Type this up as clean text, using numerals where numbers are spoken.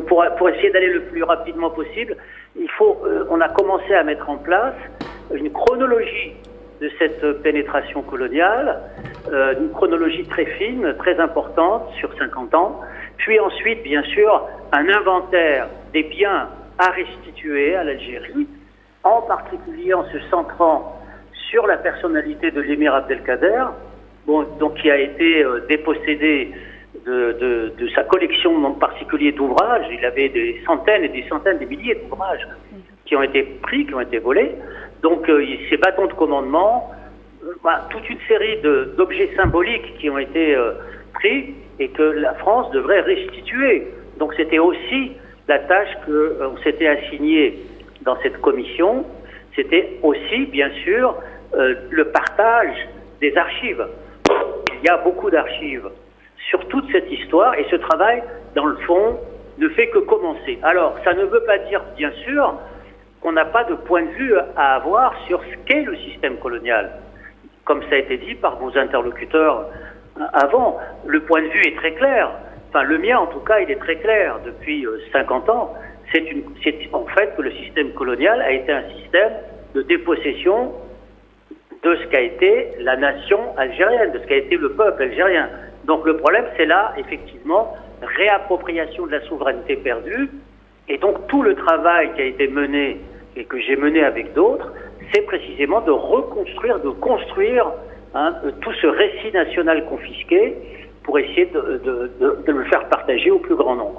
pour essayer d'aller le plus rapidement possible, on a commencé à mettre en place une chronologie de cette pénétration coloniale, une chronologie très fine, très importante, sur 50 ans, puis ensuite, bien sûr, un inventaire des biens à restituer à l'Algérie, en particulier en se centrant sur la personnalité de l'émir Abdelkader, donc qui a été dépossédé de sa collection en particulier d'ouvrages. Il avait des centaines et des centaines, des milliers d'ouvrages qui ont été pris, qui ont été volés. Donc ces bâtons de commandement, toute une série d'objets symboliques qui ont été pris et que la France devrait restituer. Donc c'était aussi la tâche qu'on s'était assignée dans cette commission. C'était aussi, bien sûr, le partage des archives. Il y a beaucoup d'archives sur toute cette histoire et ce travail, dans le fond, ne fait que commencer. Alors, ça ne veut pas dire, bien sûr, qu'on n'a pas de point de vue à avoir sur ce qu'est le système colonial. Comme ça a été dit par vos interlocuteurs avant, le point de vue est très clair. Enfin, le mien, en tout cas, il est très clair. Depuis 50 ans, c'est en fait que le système colonial a été un système de dépossession de ce qu'a été la nation algérienne, de ce qu'a été le peuple algérien. Donc le problème, c'est là, effectivement, réappropriation de la souveraineté perdue. Et donc tout le travail qui a été mené et que j'ai mené avec d'autres, c'est précisément de reconstruire, de construire tout ce récit national confisqué pour essayer de le faire partager au plus grand nombre.